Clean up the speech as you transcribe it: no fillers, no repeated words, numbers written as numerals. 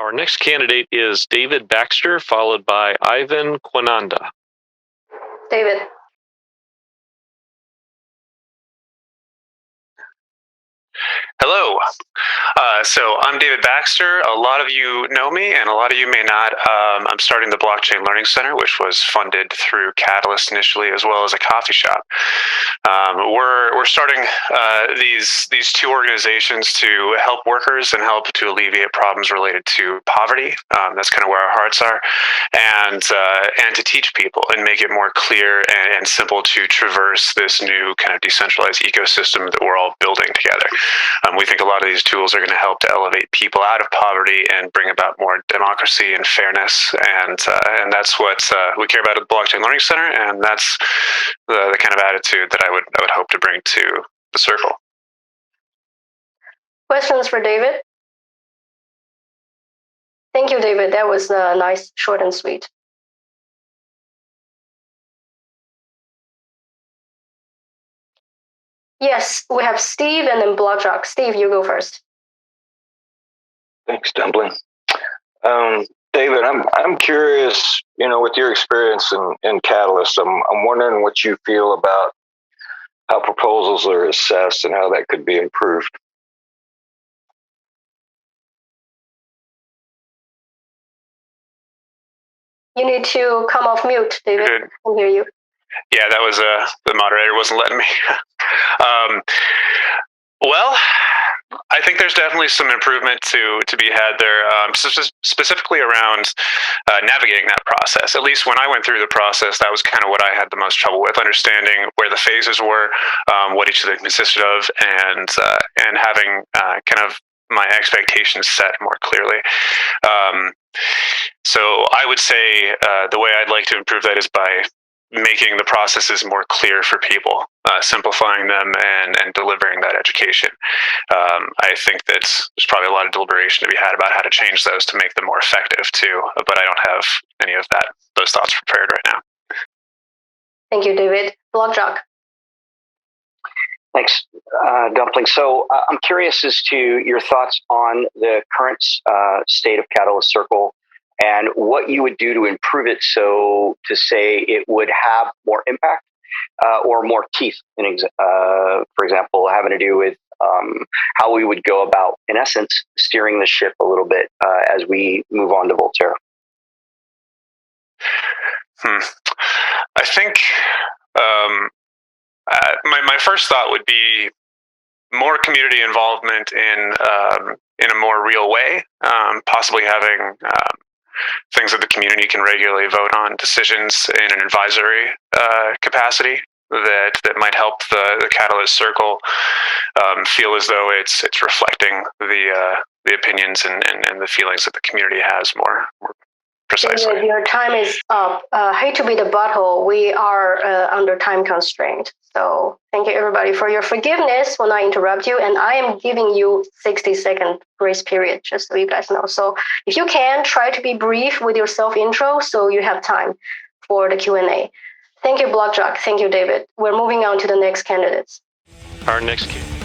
Our next candidate is David Baxter, followed by Ivan Quananda. David. Hello. So I'm David Baxter. A lot of you know me, and a lot of you may not. I'm starting the Blockchain Learning Center, which was funded through Catalyst initially, as well as a coffee shop. We're starting these two organizations to help workers and help to alleviate problems related to poverty. That's kind of where our hearts are, and to teach people and make it more clear and simple to traverse this new kind of decentralized ecosystem that we're all building together. We think a lot of these tools are going to help to elevate people out of poverty and bring about more democracy and fairness, and that's what we care about at the Blockchain Learning Center, and that's the kind of attitude that I would hope to bring to the circle. Questions for David? Thank you, David. That was nice, short and sweet. Yes, we have Steve and then Blockjock. Steve, you go first. Thanks, Dumpling. David, I'm curious, with your experience in Catalyst, I'm wondering what you feel about how proposals are assessed and how that could be improved. You need to come off mute, David. I can hear you. Yeah, that was the moderator wasn't letting me. Well, I think there's definitely some improvement to be had there, specifically around navigating that process. At least when I went through the process, that was kind of what I had the most trouble with, understanding where the phases were, what each of them consisted of, and having kind of my expectations set more clearly. So I would say the way I'd like to improve that is by making the processes more clear for people, simplifying them and delivering that education. I think that there's probably a lot of deliberation to be had about how to change those to make them more effective too, but I don't have any of those thoughts prepared right now. Thank you, David. Blockjock. Thanks, Dumpling. So I'm curious as to your thoughts on the current state of Catalyst Circle and what you would do to improve it, so to say it would have more impact or more teeth, for example, having to do with how we would go about, in essence, steering the ship a little bit as we move on to Voltaire. I think my first thought would be more community involvement in a more real way, possibly having things that the community can regularly vote on, decisions in an advisory capacity that might help the Catalyst Circle feel as though it's reflecting the opinions and the feelings that the community has more precisely. David, your time is up. Hate to be the butthole. We are under time constraint. So thank you everybody for your forgiveness when I interrupt you, and I am giving you 60-second grace period, just so you guys know. So if you can, try to be brief with your self-intro so you have time for the Q&A. Thank you, Blockjock. Thank you, David. We're moving on to the next candidates. Our next candidate